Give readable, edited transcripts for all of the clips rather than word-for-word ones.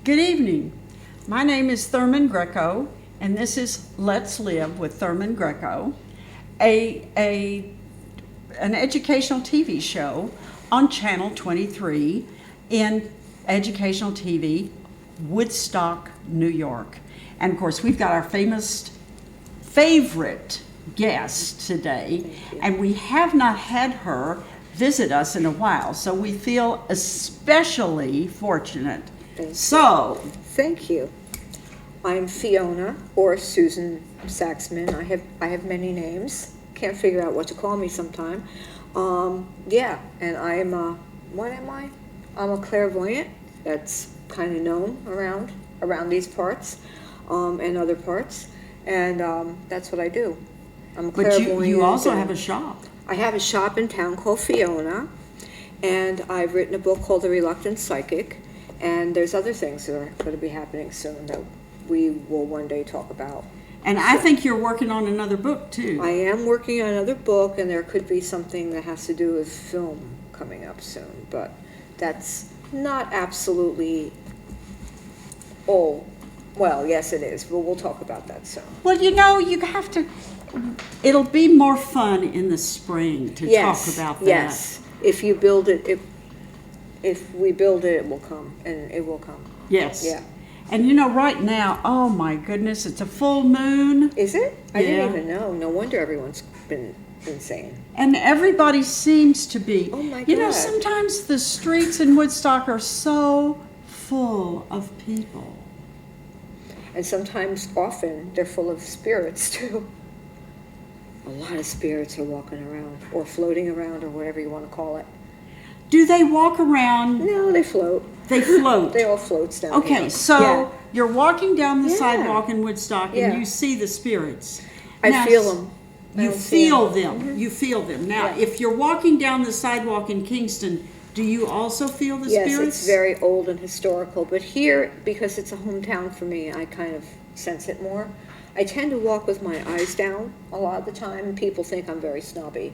Good evening. My name is Thurman Greco, and this is Let's Live with Thurman Greco, an educational TV show on Channel 23 in educational TV, Woodstock, New York. And of course, we've got our favorite guest today, and we have not had her visit us in a while, so we feel especially fortunate. Thank you. I'm Fiona, or Suzan Saxman. I have many names. Can't figure out what to call me sometime. And I am what am I? I'm a clairvoyant. That's kind of known around these parts, and other parts, and that's what I do. I'm a clairvoyant. But you also have a shop. I have a shop in town called Fiona, and I've written a book called The Reluctant Psychic. And there's other things that are going to be happening soon that we will one day talk about. And I think you're working on another book, too. I am working on another book, and there could be something that has to do with film coming up soon. But that's not absolutely all. Well, yes, it is. But we'll talk about that soon. Well, you have to. It'll be more fun in the spring to talk about that. Yes, if you build it, if we build it, it will come, and it will come. Yes. Yeah. And right now, oh my goodness, it's a full moon. Is it? I Yeah. didn't even know. No wonder everyone's been insane. And everybody seems to be. Oh my God. Sometimes the streets in Woodstock are so full of people. And often, they're full of spirits, too. A lot of spirits are walking around, or floating around, or whatever you want to call it. Do they walk around? No, they float. They float. They all floats down Okay, here. so Yeah. you're walking down the Yeah. sidewalk in Woodstock and Yeah. you see the spirits. I Now, feel them. I You don't see feel 'em. them. Mm-hmm. You feel them. Now, Yeah. if you're walking down the sidewalk in Kingston, do you also feel the Yes, spirits? it's very old and historical, but here, because it's a hometown for me, I kind of sense it more. I tend to walk with my eyes down a lot of the time, and people think I'm very snobby,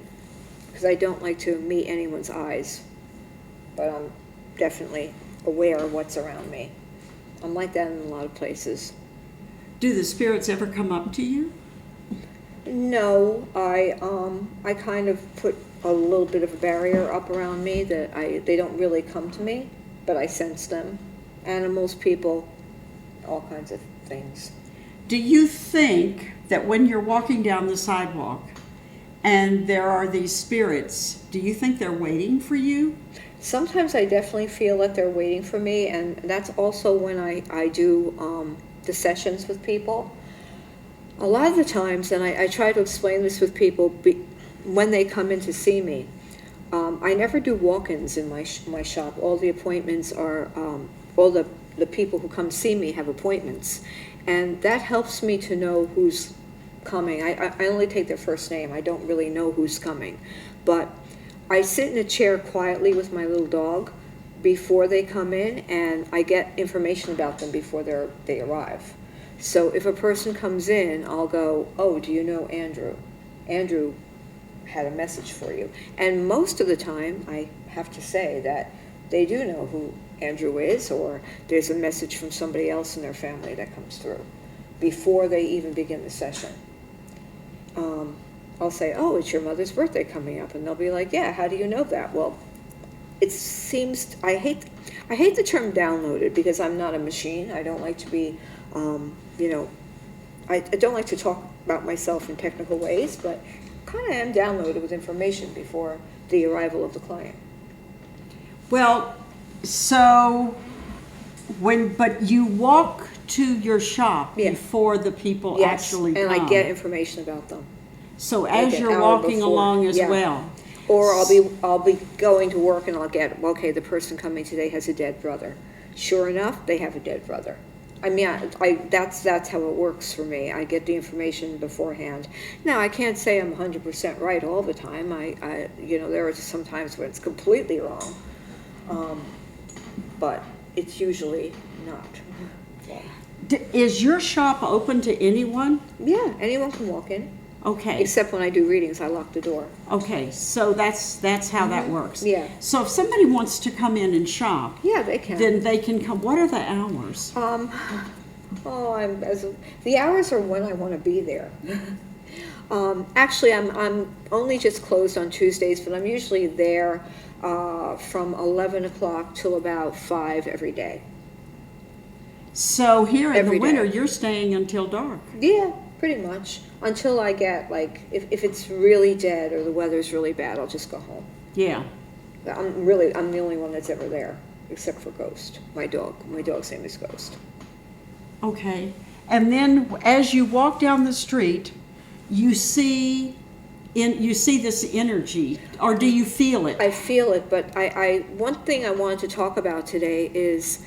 because I don't like to meet anyone's eyes, but I'm definitely aware of what's around me. I'm like that in a lot of places. Do the spirits ever come up to you? No, I kind of put a little bit of a barrier up around me that they don't really come to me, but I sense them. Animals, people, all kinds of things. Do you think that when you're walking down the sidewalk and there are these spirits, do you think they're waiting for you? Sometimes I definitely feel that they're waiting for me, and that's also when I do the sessions with people. A lot of the times, and I try to explain this with people when they come in to see me, I never do walk-ins in my shop. All the appointments are, all the people who come see me have appointments. And that helps me to know who's coming. I only take their first name. I don't really know who's coming. But I sit in a chair quietly with my little dog before they come in, and I get information about them before they arrive. So if a person comes in, I'll go, "Oh, do you know Andrew? Andrew had a message for you." And most of the time, I have to say that they do know who Andrew is, or there's a message from somebody else in their family that comes through before they even begin the session. I'll say, "Oh, it's your mother's birthday coming up," and they'll be like, "Yeah, how do you know that?" Well, it seems I hate the term downloaded, because I'm not a machine. I don't like to be, I don't like to talk about myself in technical ways, but kind of am downloaded with information before the arrival of the client. Well, so but you walk to your shop Yeah. before the people Yes, actually come. and I get information about them. So like as an you're hour walking before. along as Yeah. well. Or I'll be going to work, and I'll get, okay, the person coming today has a dead brother. Sure enough, they have a dead brother. I mean, that's how it works for me. I get the information beforehand. Now, I can't say I'm 100% right all the time. There are some times when it's completely wrong, but it's usually not. Is your shop open to anyone? Yeah, anyone can walk in. Okay. Except when I do readings, I lock the door. Okay, so that's how that works. Yeah. So if somebody wants to come in and shop, Yeah, they can. then they can come. What are the hours? The hours are when I want to be there. Actually, I'm only just closed on Tuesdays, but I'm usually there from 11 o'clock till about 5 every day. So here in Every the winter, day. you're staying until dark. Yeah, pretty much. Until I get, like, if it's really dead or the weather's really bad, I'll just go home. Yeah. I'm the only one that's ever there, except for Ghost, my dog. My dog's name is Ghost. Okay. And then as you walk down the street, you see this energy, or do you feel it? I feel it, but one thing I wanted to talk about today is,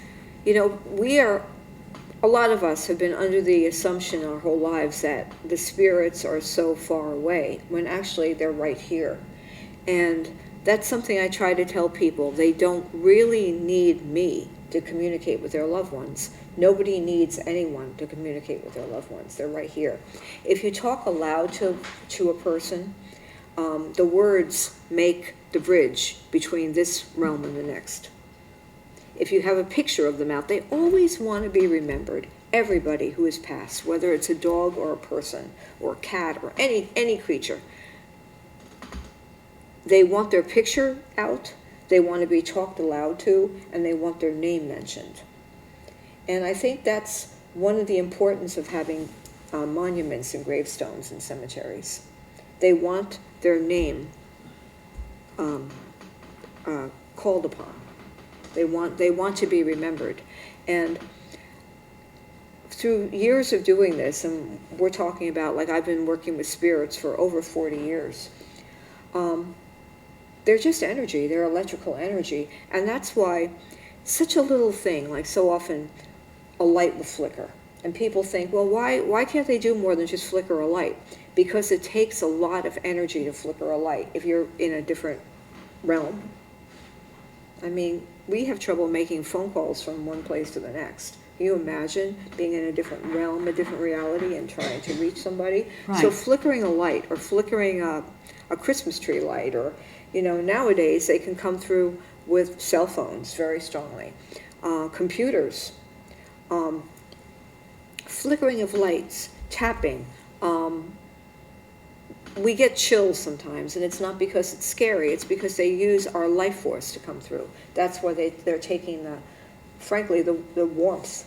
a lot of us have been under the assumption our whole lives that the spirits are so far away, when actually they're right here. And that's something I try to tell people. They don't really need me to communicate with their loved ones. Nobody needs anyone to communicate with their loved ones. They're right here. If you talk aloud to a person, the words make the bridge between this realm and the next. If you have a picture of them out, they always want to be remembered. Everybody who has passed, whether it's a dog or a person or a cat or any creature, they want their picture out, they want to be talked aloud to, and they want their name mentioned. And I think that's one of the importance of having monuments and gravestones in cemeteries. They want their name called upon. They want to be remembered. And through years of doing this, and we're talking about, like, I've been working with spirits for over 40 years, they're just energy, they're electrical energy. And that's why such a little thing, like so often a light will flicker. And people think, well, why can't they do more than just flicker a light? Because it takes a lot of energy to flicker a light if you're in a different realm. I mean, we have trouble making phone calls from one place to the next. Can you imagine being in a different realm, a different reality, and trying to reach somebody? Right. So flickering a light, or flickering a Christmas tree light, or, nowadays they can come through with cell phones very strongly. Computers, flickering of lights, tapping. We get chills sometimes, and it's not because it's scary, it's because they use our life force to come through. That's why they're taking the warmth,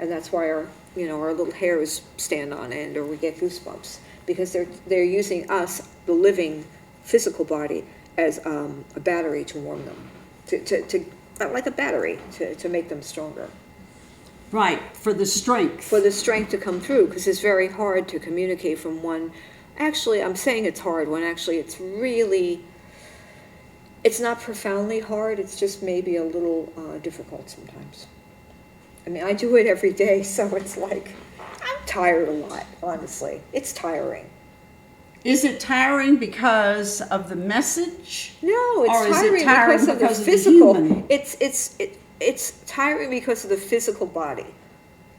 and that's why our little hairs stand on end, or we get goosebumps, because they're using us, the living physical body, as a battery to warm them, to like a battery to make them stronger. Right, for the strength. For the strength to come through, because it's very hard to communicate from one. Actually, I'm saying it's hard when actually it's not profoundly hard, it's just maybe a little difficult sometimes. I mean, I do it every day, so it's like, I'm tired a lot, honestly. It's tiring. Is it tiring because of the message? No, it's or is tiring, it tiring because of the because physical. Of the human? It's tiring because of the physical body.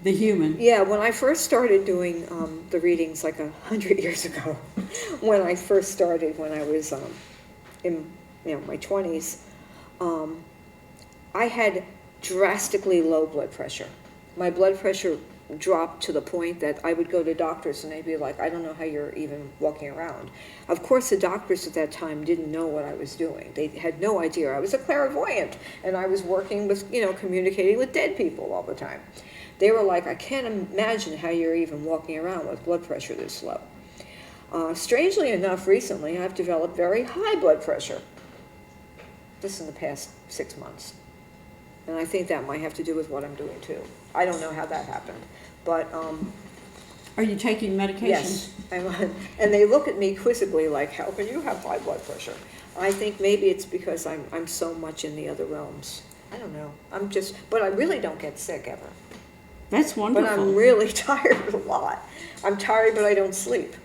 The human. Yeah, when I first started doing the readings, like 100 years ago, when I first started, when I was in my 20s, I had drastically low blood pressure. My blood pressure dropped to the point that I would go to doctors and they'd be like, I don't know how you're even walking around. Of course, the doctors at that time didn't know what I was doing. They had no idea. I was a clairvoyant, and I was working with, communicating with dead people all the time. They were like, I can't imagine how you're even walking around with blood pressure this low. Strangely enough, recently I've developed very high blood pressure, just in the past 6 months. And I think that might have to do with what I'm doing too. I don't know how that happened, but Are you taking medication? yes. And they look at me quizzically like, how can you have high blood pressure? I think maybe it's because I'm so much in the other realms. I don't know. But I really don't get sick ever. That's wonderful. But I'm really tired a lot. I'm tired, but I don't sleep.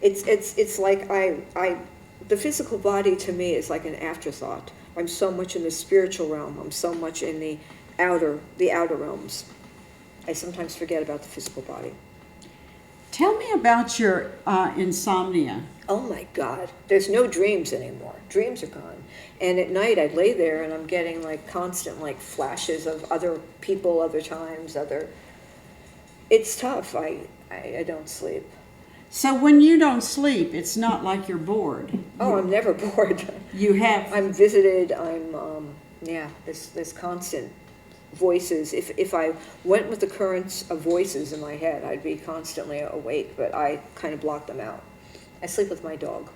It's like the physical body to me is like an afterthought. I'm so much in the spiritual realm. I'm so much in the outer realms. I sometimes forget about the physical body. Tell me about your insomnia. Oh my God, there's no dreams anymore. Dreams are gone. And at night I'd lay there and I'm getting like constant like flashes of other people, other times, it's tough. I don't sleep. So when you don't sleep, it's not like you're bored. Oh, I'm never bored. You have. I'm visited, there's constant voices. If I went with the currents of voices in my head, I'd be constantly awake, but I kind of block them out. I sleep with my dog.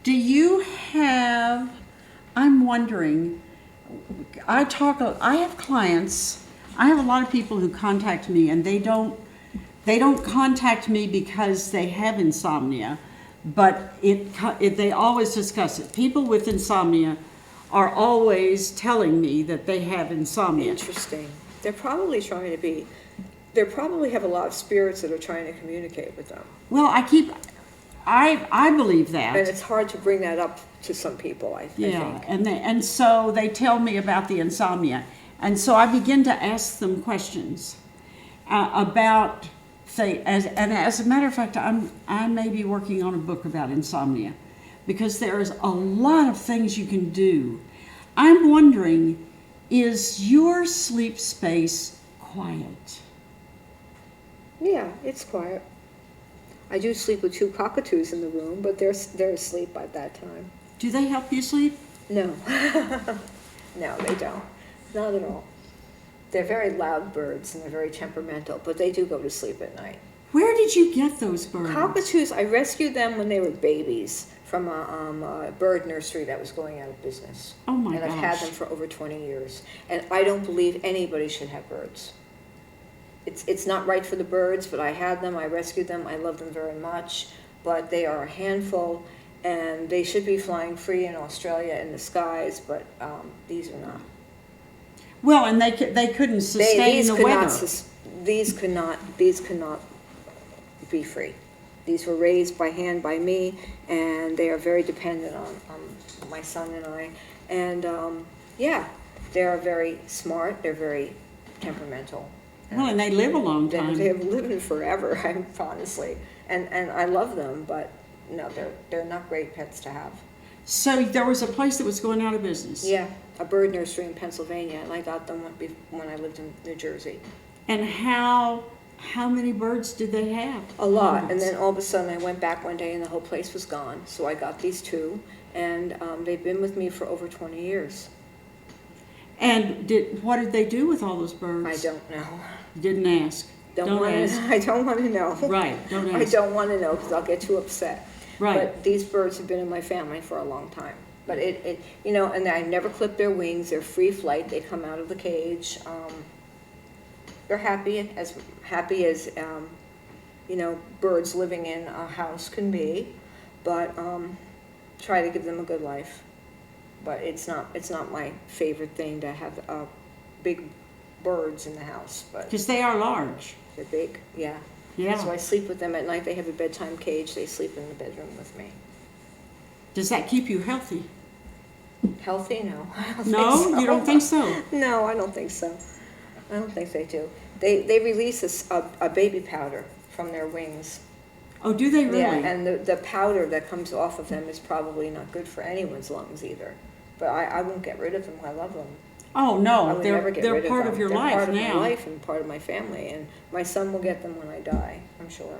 Do you have, I'm wondering, I have clients, I have a lot of people who contact me and they don't contact me because they have insomnia, but they always discuss it. People with insomnia are always telling me that they have insomnia. Interesting. They probably have a lot of spirits that are trying to communicate with them. Well, I believe that. And it's hard to bring that up to some people, I think. And so they tell me about the insomnia. And so I begin to ask them questions about, say, as a matter of fact, I may be working on a book about insomnia because there's a lot of things you can do. I'm wondering, is your sleep space quiet? Yeah, it's quiet. I do sleep with 2 cockatoos in the room, but they're asleep by that time. Do they help you sleep? No. No, they don't. Not at all. They're very loud birds and they're very temperamental, but they do go to sleep at night. Where did you get those birds? Cockatoos, I rescued them when they were babies from a bird nursery that was going out of business. Oh my gosh. And I've had them for over 20 years. And I don't believe anybody should have birds. It's not right for the birds, but I had them, I rescued them, I love them very much, but they are a handful, and they should be flying free in Australia in the skies, but these are not. Well, and they couldn't sustain the weather. These could not be free. These were raised by hand by me, and they are very dependent on my son and I. And they're very smart, they're very temperamental. Well, and they live a long time. They have lived forever, honestly. And I love them, but no, they're not great pets to have. So there was a place that was going out of business. Yeah, a bird nursery in Pennsylvania, and I got them when I lived in New Jersey. And how many birds did they have? A lot, and then all of a sudden I went back one day and the whole place was gone. So I got these 2, and they've been with me for over 20 years. And what did they do with all those birds? I don't know. Didn't ask. Don't ask. I don't want to know. Right, don't ask. I don't want to know because I'll get too upset. Right. But these birds have been in my family for a long time. But and I never clip their wings. They're free flight. They come out of the cage. They're happy as birds living in a house can be. But try to give them a good life. But it's not my favorite thing to have big birds in the house. But because they are large. They're big, yeah. Yeah. So I sleep with them at night. They have a bedtime cage. They sleep in the bedroom with me. Does that keep you healthy? Healthy? No. I don't No, think so. you don't think so? No, I don't think so. I don't think they do. They release a baby powder from their wings. Oh, do they really? Yeah, and the powder that comes off of them is probably not good for anyone's lungs either. But I won't get rid of them. I love them. Oh I no, would never get they're rid part of of your them. life They're part now. of my life and part of my family, and my son will get them when I die, I'm sure.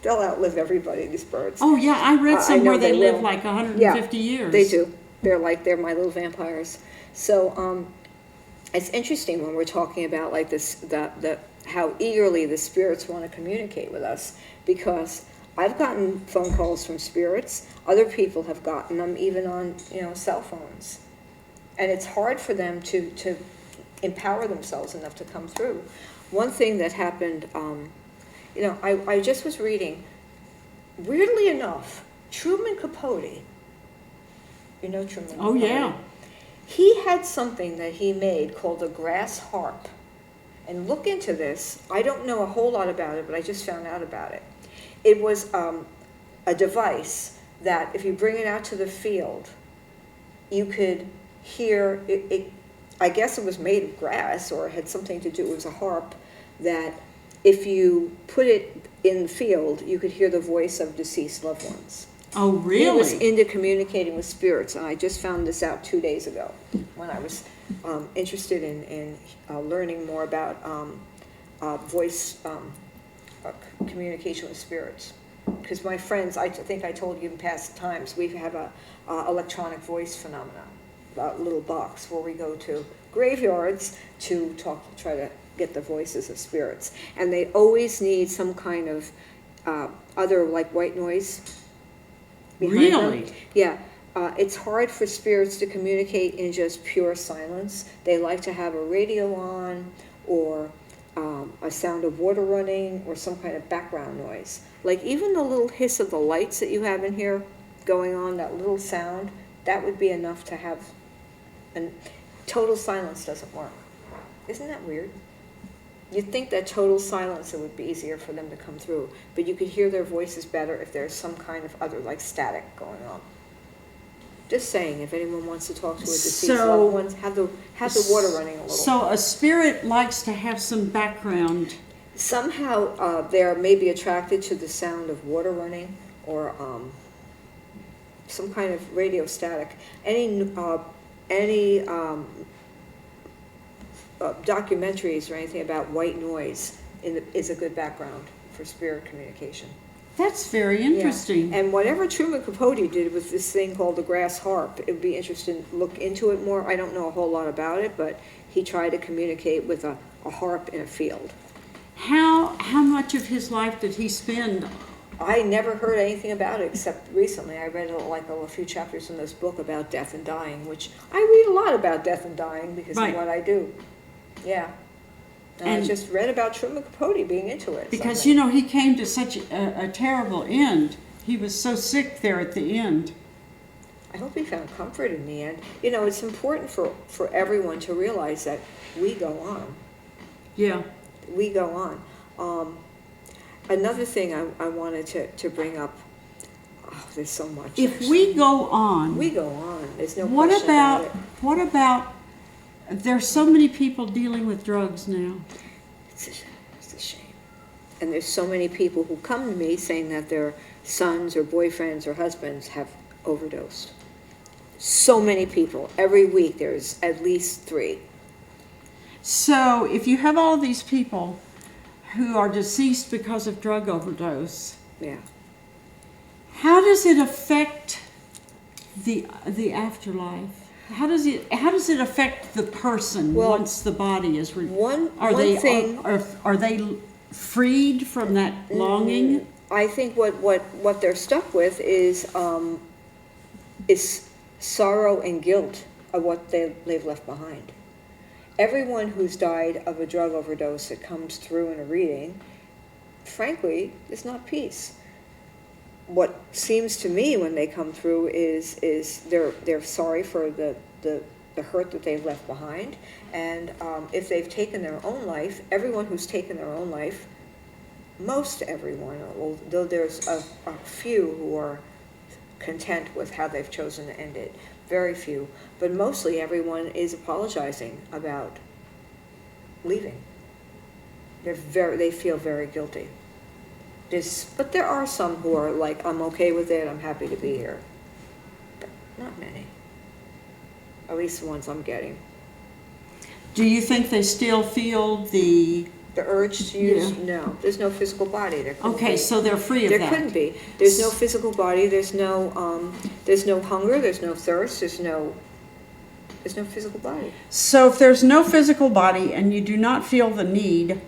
They'll outlive everybody, these birds. Oh yeah, I read I somewhere know they they live will. like 150 years. They do. They're my little vampires. So it's interesting when we're talking about like this, how eagerly the spirits want to communicate with us, because I've gotten phone calls from spirits. Other people have gotten them even on cell phones, and it's hard for them to empower themselves enough to come through. One thing that happened, I just was reading. Weirdly enough, Truman Capote. You know Truman Capote? Oh yeah. He had something that he made called a grass harp. And look into this. I don't know a whole lot about it, but I just found out about it. It was a device that if you bring it out to the field, you could hear it. I guess it was made of grass or had something to do. It was a harp that if you put it in the field, you could hear the voice of deceased loved ones. Oh, really? He was into communicating with spirits, and I just found this out 2 days ago when I was interested in learning more about voice communication with spirits. Because my friends, I think I told you in past times, we have a electronic voice phenomenon, a little box where we go to graveyards to try to get the voices of spirits, and they always need some kind of other, like, white noise behind Really? them. Yeah. It's hard for spirits to communicate in just pure silence. They like to have a radio on, or a sound of water running, or some kind of background noise. Like even the little hiss of the lights that you have in here going on, that little sound, that would be enough to have, and total silence doesn't work. Isn't that weird? You'd think that total silence, it would be easier for them to come through, but you could hear their voices better if there's some kind of other, like, static going on. Just saying, if anyone wants to talk to a deceased loved one, have the water running a little. So a spirit likes to have some background. Somehow they're maybe attracted to the sound of water running, or some kind of radio static. Any documentaries or anything about white noise is a good background for spirit communication. That's very interesting. Yeah. And whatever Truman Capote did with this thing called the grass harp, it would be interesting to look into it more. I don't know a whole lot about it, but he tried to communicate with a harp in a field. How much of his life did he spend? I never heard anything about it except recently. I read a few chapters in this book about death and dying, which I read a lot about death and dying because of what I do. Yeah. And I just read about Truman Capote being into it. Because, he came to such a terrible end. He was so sick there at the end. I hope he found comfort in the end. It's important for everyone to realize that we go on. Yeah. We go on. Another thing I wanted to bring up, there's so much. If we go on. We go on. There's no question about it. What about, there's so many people dealing with drugs now. It's a shame. And there's so many people who come to me saying that their sons or boyfriends or husbands have overdosed. So many people. Every week there's at least 3. So if you have all these people who are deceased because of drug overdose, yeah, how does it affect the afterlife? How does it affect the person once the body is are they freed from that longing? I think what they're stuck with is sorrow and guilt of what they've left behind. Everyone who's died of a drug overdose that comes through in a reading, frankly, is not peace. What seems to me when they come through is they're sorry for the hurt that they've left behind, and if they've taken their own life, everyone who's taken their own life, most everyone, although there's a few who are content with how they've chosen to end it, very few, but mostly everyone is apologizing about leaving. They feel very guilty. But there are some who are like, I'm okay with it, I'm happy to be here. But not many. At least the ones I'm getting. Do you think they still feel the urge to use? Yeah. No, there's no physical body. So they're free of that. There couldn't be. There's no physical body. There's no hunger. There's no thirst. There's no physical body. So if there's no physical body and you do not feel the need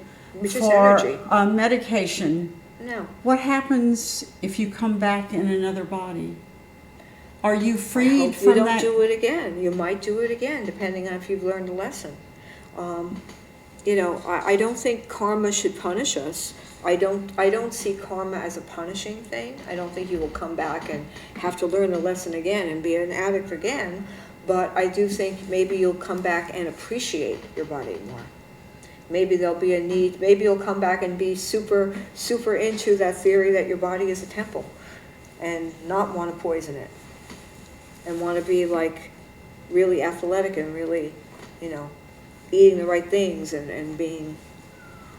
for medication, no. What happens if you come back in another body? Are you freed from that? You don't do it again. You might do it again, depending on if you've learned a lesson. I don't think karma should punish us. I don't see karma as a punishing thing. I don't think you will come back and have to learn the lesson again and be an addict again. But I do think maybe you'll come back and appreciate your body more. Maybe there'll be a need. Maybe you'll come back and be super, super into that theory that your body is a temple and not want to poison it and want to be like really athletic and really, eating the right things and being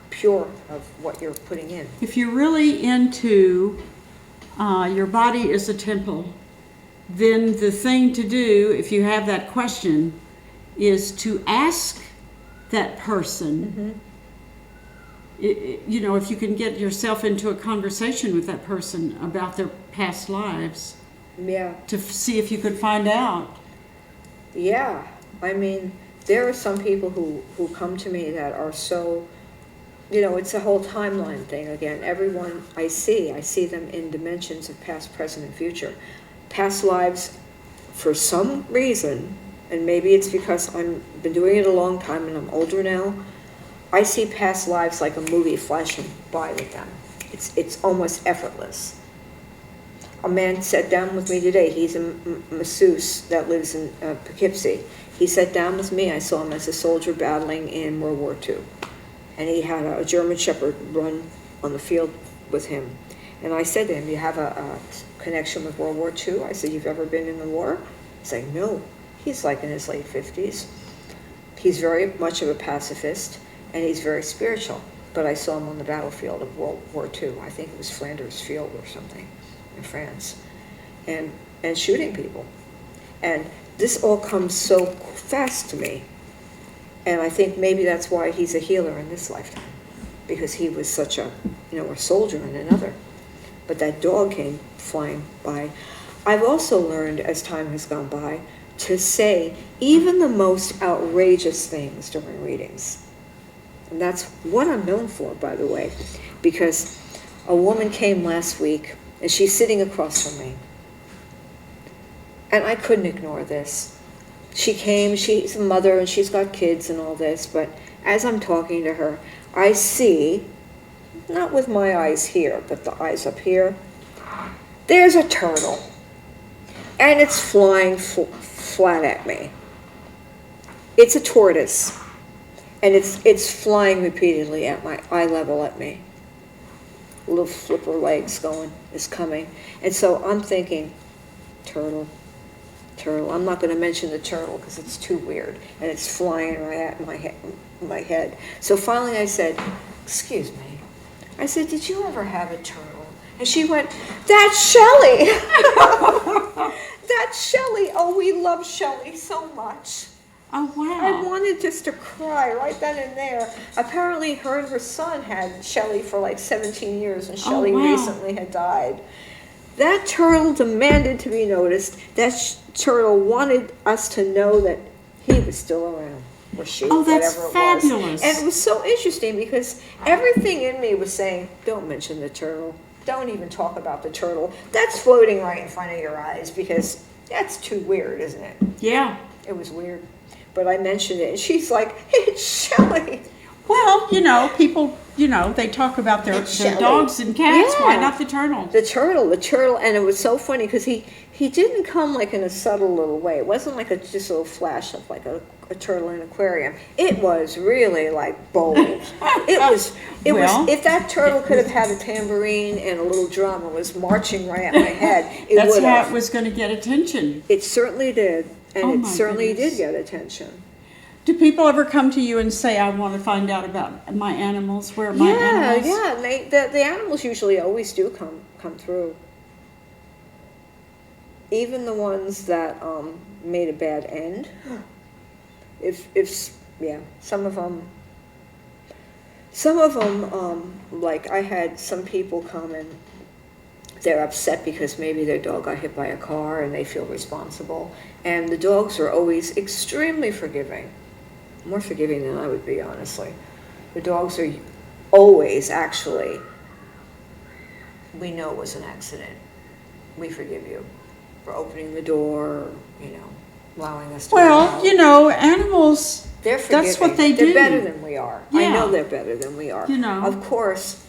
pure of what you're putting in. If you're really into your body is a temple, then the thing to do, if you have that question, is to ask that person, you know, if you can get yourself into a conversation with that person about their past lives, Yeah. to see if you could find out. Yeah. I mean, there are some people who come to me that are so, you know, it's a whole timeline thing again. Everyone I see them in dimensions of past, present, and future. Past lives, for some reason, and maybe it's because I've been doing it a long time and I'm older now, I see past lives like a movie flashing by with them. It's almost effortless. A man sat down with me today. He's a masseuse that lives in Poughkeepsie. He sat down with me. I saw him as a soldier battling in World War II. And he had a German Shepherd run on the field with him. And I said to him, you have a connection with World War II? I said, you've ever been in the war? He's like, no. He's like in his late 50s. He's very much of a pacifist, and he's very spiritual. But I saw him on the battlefield of World War II. I think it was Flanders Field or something in France. And shooting people. And this all comes so fast to me. And I think maybe that's why he's a healer in this lifetime. Because he was such a, you know, a soldier in another. But that dog came flying by. I've also learned, as time has gone by, to say even the most outrageous things during readings. And that's what I'm known for, by the way. Because a woman came last week, and she's sitting across from me. And I couldn't ignore this. She came, she's a mother, and she's got kids and all this, but as I'm talking to her, I see, not with my eyes here, but the eyes up here, there's a turtle. And it's flying flat at me. It's a tortoise. And it's flying repeatedly at my eye level at me. Little flipper legs is coming. And so I'm thinking, turtle. I'm not going to mention the turtle because it's too weird. And it's flying right at my head. So finally I said, excuse me. I said, did you ever have a turtle? And she went, that's Shelley. That's Shelley. Oh, we love Shelley so much. Oh, wow. I wanted just to cry right then and there. Apparently her and her son had Shelley for like 17 years, and Shelley recently had died. That turtle demanded to be noticed. That turtle wanted us to know that he was still around, or she, that's whatever it fabulous. was. And it was so interesting because everything in me was saying, don't mention the turtle. Don't even talk about the turtle. That's floating right in front of your eyes because that's too weird, isn't it? Yeah. It was weird. But I mentioned it, and she's like, it's Shelley. Well, you know, people, you know, they talk about their dogs and cats. Yeah. Why not the turtle? The turtle, and it was so funny because he didn't come like in a subtle little way. It wasn't like just a little flash of like a turtle in an aquarium. It was really like bold. It was, if that turtle could have had a tambourine and a little drum and was marching right at my head, it would have. That's how it was going to get attention. It certainly did, and it certainly goodness. did get attention. Do people ever come to you and say, I want to find out about my animals? Where are my animals? Yeah. The animals usually always do come through. Even the ones that made a bad end. Some of them, like I had some people come and they're upset because maybe their dog got hit by a car and they feel responsible. And the dogs are always extremely forgiving. More forgiving than I would be, honestly. The dogs are always actually, we know it was an accident. We forgive you for opening the door, you know, allowing us to go out. You know, animals, They're forgiving. that's what they do. They're better than we are. Yeah. I know they're better than we are. You know. Of course,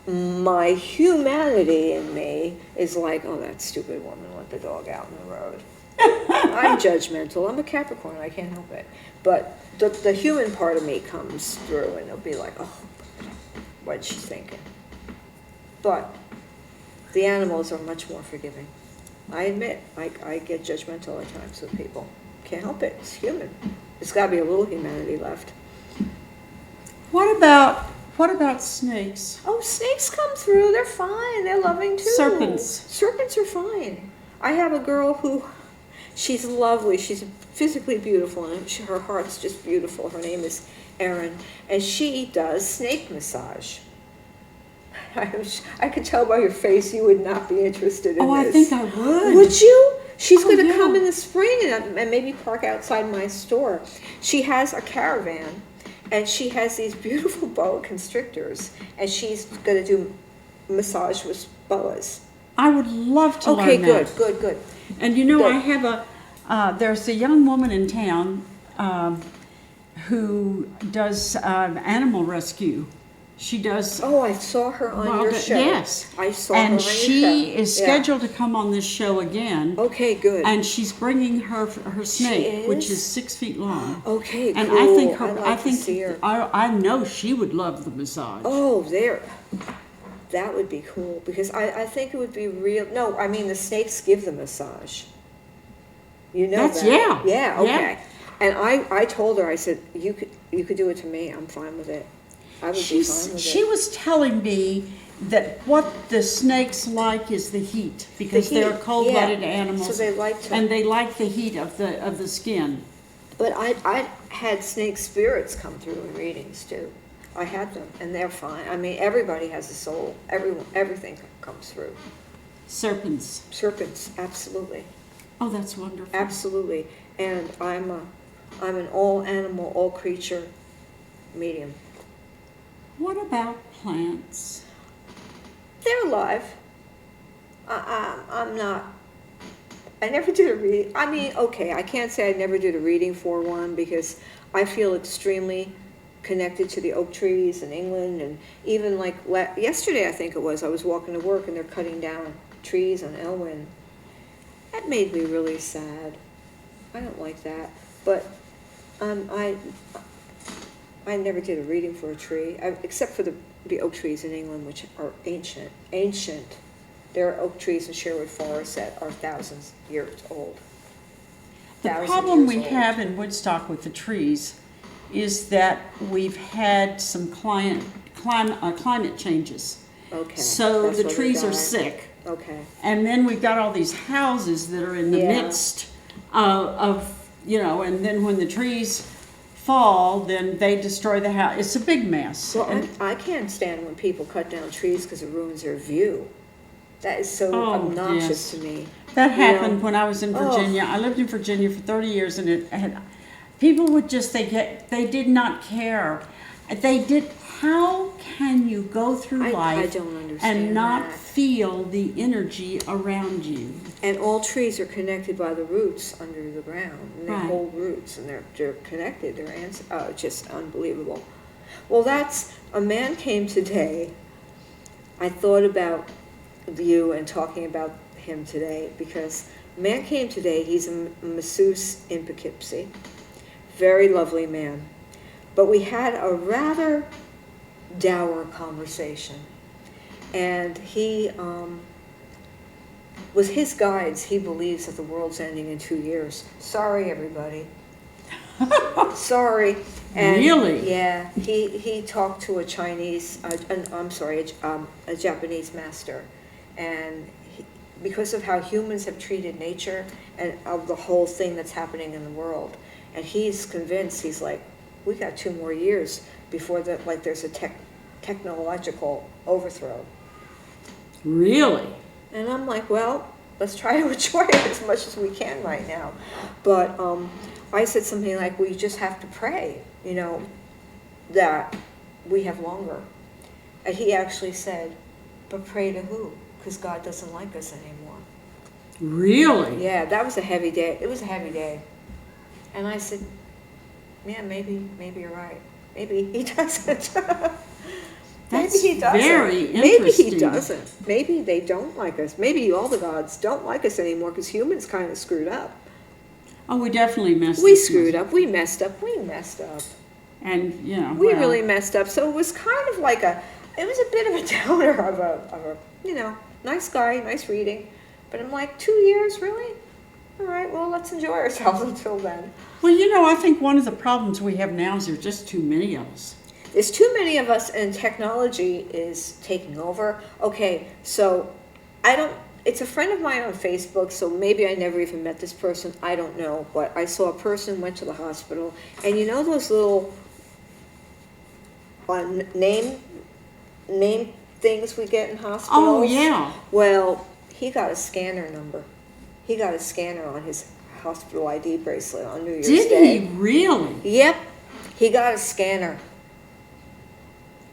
my humanity in me is like, oh, that stupid woman let the dog out in the road. I'm judgmental. I'm a Capricorn. I can't help it. But the human part of me comes through, and it'll be like, oh, what's she thinking? But the animals are much more forgiving. I admit, I get judgmental at times with people. Can't help it. It's human. There's got to be a little humanity left. what about snakes? Oh, snakes come through. They're fine. They're loving too. Serpents. Serpents are fine. I have a girl who, she's lovely. She's physically beautiful, and her heart's just beautiful. Her name is Erin, and she does snake massage. I could tell by your face you would not be interested in this. Oh, I think I would. Would you? She's going to yeah. come in the spring and maybe park outside my store. She has a caravan, and she has these beautiful boa constrictors, and she's going to do massage with boas. I would love to Okay, learn that. good. And you know, Good. I have there's a young woman in town who does animal rescue. She does. Oh, I saw her on your show. Yes. I saw her on And your show. she is Yeah. scheduled to come on this show again. Okay, good. And she's bringing her snake, which is? is 6 feet long. Okay, And cool. I think I'd like to see her. I know she would love the massage. Oh, that would be cool, because I think it would be real. No, I mean the snakes give the massage. You know That's- that. yeah. Yeah, okay. Yeah. And I told her, I said, you could do it to me. I'm fine with it. I would be fine with She it. was telling me that what the snakes like is the heat, because The heat, they're cold-blooded yeah. animals. So they like to. And they like the heat of the skin. But I had snake spirits come through in readings too. I had them, and they're fine. I mean, everybody has a soul. Everything comes through. Serpents. Serpents, absolutely, Oh, that's wonderful. absolutely. And I'm an all animal, all creature medium. What about plants? They're alive. I'm not. I never did a reading. I mean, okay, I can't say I never did a reading for one, because I feel extremely connected to the oak trees in England, and even like yesterday, I think it was, I was walking to work and they're cutting down trees on Elwyn. That made me really sad. I don't like that, but I never did a reading for a tree, except for the oak trees in England, which are ancient. There are oak trees in Sherwood Forest that are thousands years old. The 1,000 problem we years old. have in Woodstock with the trees is that we've had some climate changes. Okay. So that's the why they trees are died. sick. Okay. And then we've got all these houses that are in the Yeah. midst of, and then when the trees fall, then they destroy the house. It's a big mess. Well, And- I can't stand when people cut down trees because it ruins their view. That is so Oh, obnoxious yes. to me. That You know? happened when I was in Virginia. I lived in Virginia for 30 years, and people would just, they did not care. How can you go through I life don't understand and not that. feel the energy around you? And all trees are connected by the roots under the ground, and they Right. hold roots, and they're connected. They're just unbelievable. Well, a man came today. I thought about you and talking about him today, because a man came today. He's a masseuse in Poughkeepsie, very lovely man, but we had a rather dour conversation, and he with his guides, he believes that the world's ending in 2 years. Sorry, everybody. Sorry. And Really? Yeah. He talked to a Japanese master, and because of how humans have treated nature and of the whole thing that's happening in the world, and he's convinced. He's like, we got 2 more years before there's a technological overthrow. Really? And I'm like, well, let's try to enjoy it as much as we can right now. But I said something like, we just have to pray, that we have longer. And he actually said, but pray to who? Because God doesn't like us anymore. Really? Yeah, that was a heavy day. It was a heavy day. And I said, yeah, maybe you're right. Maybe he doesn't. That's Maybe he doesn't. very Maybe he interesting. doesn't. Maybe they don't like us. Maybe all the gods don't like us anymore because humans kind of screwed up. Oh, we definitely messed We up. screwed up. We messed up. We messed up. And, We well, really messed up. So it was kind of like it was a bit of a downer of a nice guy, nice reading. But I'm like, 2 years, really? All right, well, let's enjoy ourselves until then. Well, I think one of the problems we have now is there's just too many of us. there's too many of us, and technology is taking over. Okay, so it's a friend of mine on Facebook, so maybe I never even met this person, I don't know, but I saw a person went to the hospital, and you know those little name things we get in hospitals? Oh, yeah. Well, he got a scanner number. He got a scanner on his hospital ID bracelet on New Year's Day. Did he really? Yep. He got a scanner.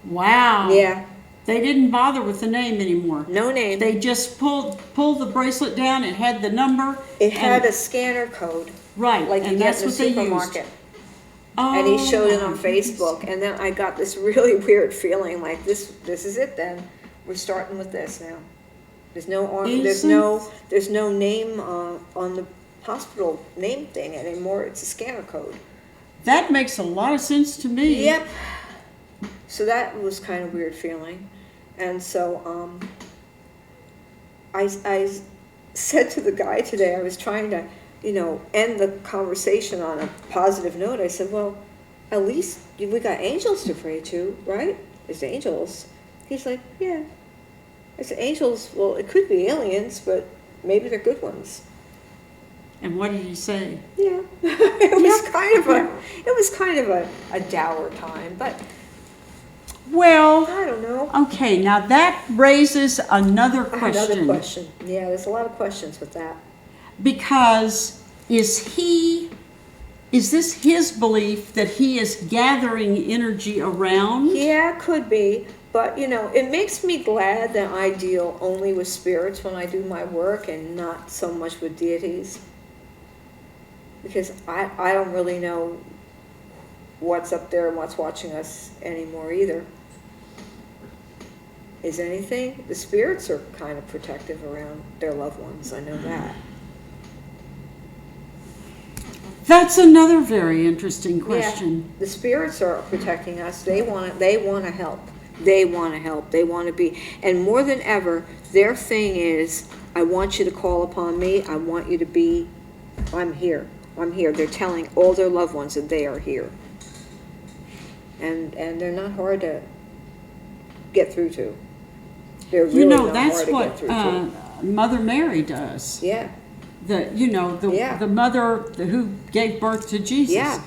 Wow. Yeah. They didn't bother with the name anymore. No name. They just pulled the bracelet down. It had the number. It had a scanner code. Right. Like you get in the supermarket. Oh, and he showed it on my Facebook, goodness. and then I got this really weird feeling like this is it then. We're starting with this now. There's no name on the hospital name thing anymore. It's a scanner code. That makes a lot of sense to me. Yep. So that was kind of weird feeling. And so I said to the guy today, I was trying to, end the conversation on a positive note. I said, well, at least we got angels to pray to, right? There's angels. He's like, yeah. I said, angels, well, it could be aliens, but maybe they're good ones. And what did he say? Yeah. It was kind of a dour time, but well, I don't know. Okay, now that raises another question. Another question. Yeah, there's a lot of questions with that. Because is this his belief that he is gathering energy around? Yeah, could be. But, it makes me glad that I deal only with spirits when I do my work and not so much with deities. Because I don't really know what's up there and what's watching us anymore either. Is anything? The spirits are kind of protective around their loved ones. I know that. That's another very interesting question. Yeah, the spirits are protecting us. They want to help. They want to help. They want to be. And more than ever, their thing is, I want you to call upon me. I want you to be, I'm here. I'm here. They're telling all their loved ones that they are here. And they're not hard to get through to. They're really not that's hard to what get through to. Mother Mary does. Yeah. The mother who gave birth to Jesus. Yeah.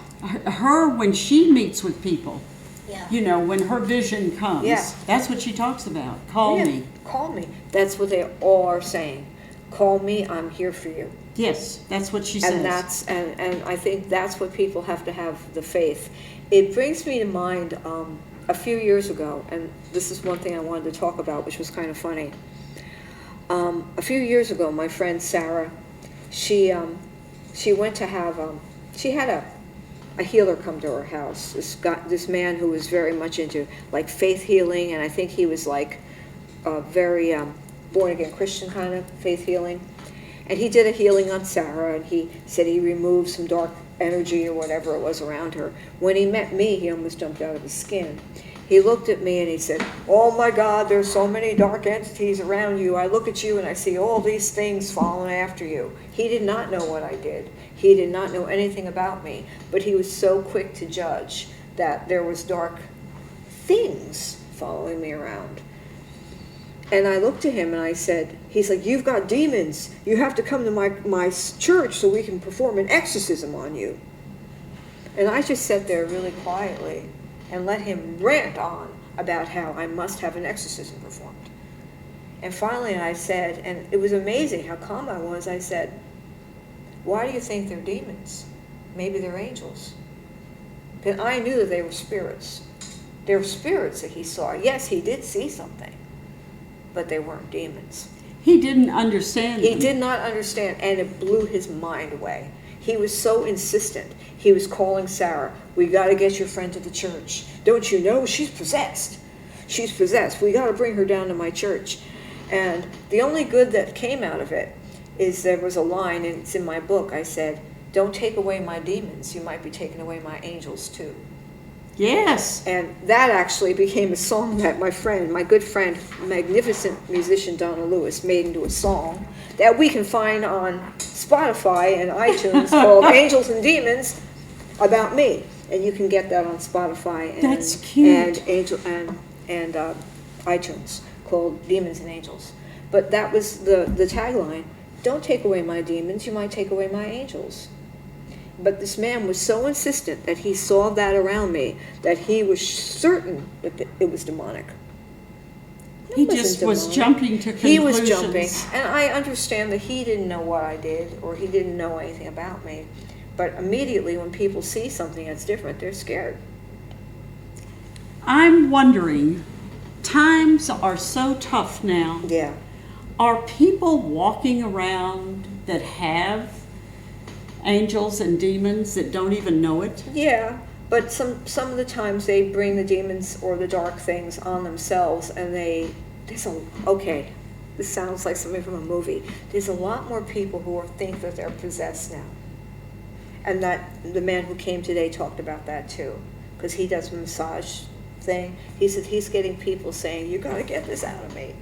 Her, when she meets with people, Yeah. When her vision comes, that's what she talks about. Call me. Call me. That's what they all are saying. Call me, I'm here for you. Yes, that's what she says. And I think that's what people have to have the faith. It brings me to mind a few years ago, and this is one thing I wanted to talk about, which was kind of funny. A few years ago, my friend Sarah, she went to have she had a healer come to her house. This man who was very much into like faith healing, and I think he was like a very born again Christian kind of faith healing. And he did a healing on Sarah, and he said he removed some dark energy or whatever it was around her. When he met me, he almost jumped out of his skin. He looked at me and he said, oh my God, there's so many dark entities around you. I look at you and I see all these things following after you. He did not know what I did. He did not know anything about me, but he was so quick to judge that there was dark things following me around. And I looked at him and I said, he's like, you've got demons. You have to come to my church so we can perform an exorcism on you. And I just sat there really quietly and let him rant on about how I must have an exorcism performed. And finally I said, and it was amazing how calm I was, I said, why do you think they're demons? Maybe they're angels. Because I knew that they were spirits. They were spirits that he saw. Yes, he did see something, but they weren't demons. He didn't understand. He did not understand, and it blew his mind away. He was so insistent. He was calling Sarah, we got to get your friend to the church. Don't you know? She's possessed. She's possessed. We got to bring her down to my church. And the only good that came out of it is there was a line, and it's in my book. I said, don't take away my demons. You might be taking away my angels too. Yes. And that actually became a song that my good friend, magnificent musician Donna Lewis, made into a song that we can find on Spotify and iTunes called Angels and Demons about me. And you can get that on Spotify and That's cute. and iTunes, called Demons and Angels. But that was the tagline. Don't take away my demons, you might take away my angels. But this man was so insistent that he saw that around me that he was certain that it was demonic. He It wasn't just was demonic. jumping to conclusions. He was jumping, and I understand that he didn't know what I did, or he didn't know anything about me. But immediately when people see something that's different, they're scared. I'm wondering, times are so tough now. Yeah. Are people walking around that have angels and demons that don't even know it? Yeah, but some of the times they bring the demons or the dark things on themselves, and okay, this sounds like something from a movie. There's a lot more people who think that they're possessed now. And that the man who came today talked about that too, because he does a massage thing. He said he's getting people saying, "You got to get this out of me."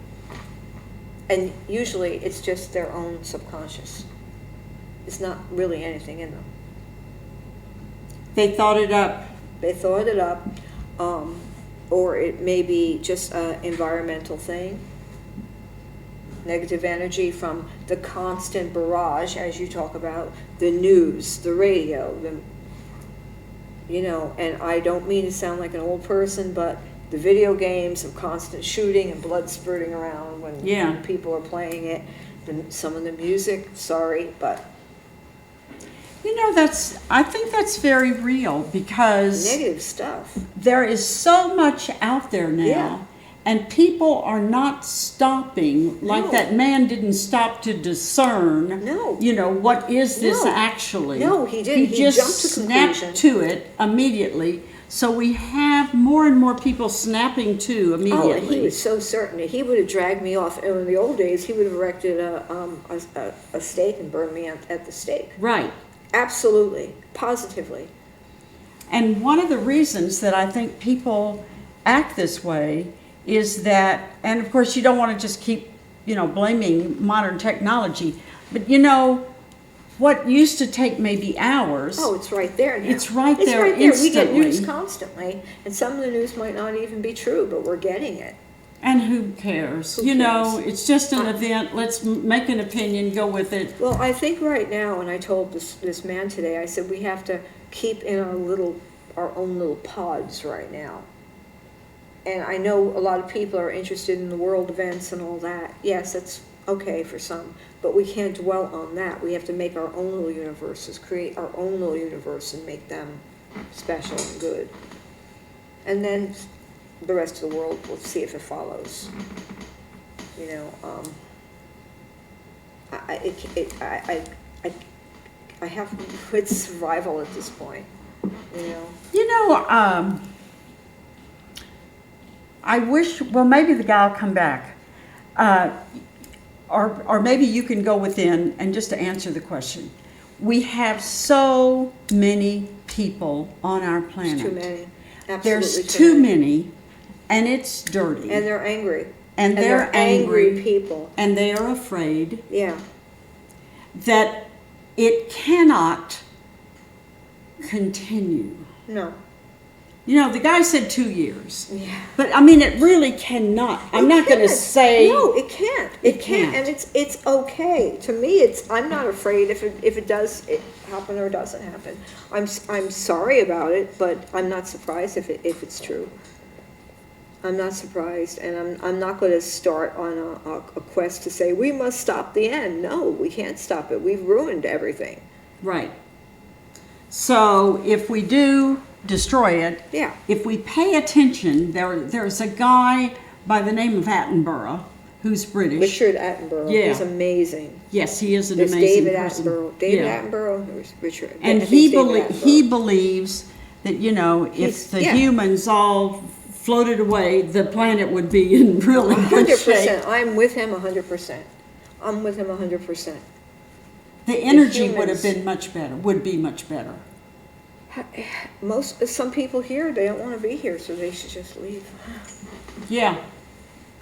And usually it's just their own subconscious. It's not really anything in them. They thought it up. They thought it up, or it may be just an environmental thing. Negative energy from the constant barrage, as you talk about, the news, the radio, and I don't mean to sound like an old person, but the video games of constant shooting and blood spurting around when people are playing it, some of the music, sorry, but I think that's very real, because negative stuff. there is so much out there now. Yeah. And people are not stopping, like No. that man didn't stop to discern, No. What is this No. actually? No, he didn't. He just jumped to snapped conclusion. to it immediately. So we have more and more people snapping to immediately. Oh, and he was so certain that he would have dragged me off. And in the old days, he would have erected a stake and burned me at the stake. Right. Absolutely, positively. And one of the reasons that I think people act this way is that, and of course you don't want to just keep, blaming modern technology, but what used to take maybe hours. Oh, it's right there now. It's right there We get instantly. news constantly, and some of the news might not even be true, but we're getting it. And who cares? Who cares? It's just an event. Let's make an opinion, go with it. Well, I think right now, and I told this man today, I said we have to keep in our own little pods right now. And I know a lot of people are interested in the world events and all that. Yes, that's okay for some, but we can't dwell on that. We have to make our own little universes, create our own little universe and make them special and good. And then the rest of the world, we'll see if it follows. I have good survival at this point, I wish, well, maybe the guy will come back. Or maybe you can go within and just to answer the question. We have so many people on our planet. There's too many. Absolutely There's too many, and it's dirty. And they're angry. And they're angry people. And they are afraid Yeah. that it cannot continue. No. The guy said 2 years. Yeah. But it really cannot. I'm not going to say. No, it can't. It can't. And it's okay. To me, I'm not afraid if it does happen or doesn't happen. I'm sorry about it, but I'm not surprised if it's true. I'm not surprised, and I'm not going to start on a quest to say we must stop the end. No, we can't stop it. We've ruined everything. Right. So if we do destroy it, Yeah. if we pay attention, there's a guy by the name of Attenborough who's British. Richard Attenborough. Yeah. He's amazing. Yes, he is an There's amazing David person. Attenborough. David Yeah. Attenborough. There's Richard. And I think it's David he Attenborough. believes that if the yeah. humans all floated away, the planet would be in really good 100%. shape. I'm with him 100%. I'm with him 100%. The energy would humans- have been much better. Would be much better. Some people here, they don't want to be here, so they should just leave. Yeah.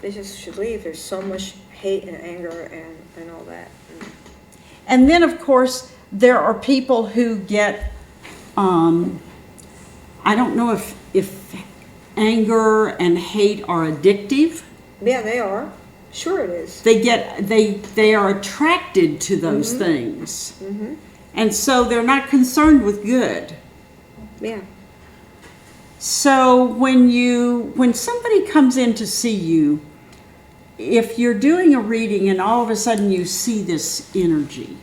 They just should leave. There's so much hate and anger and all that. And then, of course, there are people who get I don't know if anger and hate are addictive. Yeah, they are. Sure it is. They are attracted to those things. And so they're not concerned with good. Yeah. So when somebody comes in to see you, if you're doing a reading and all of a sudden you see this energy,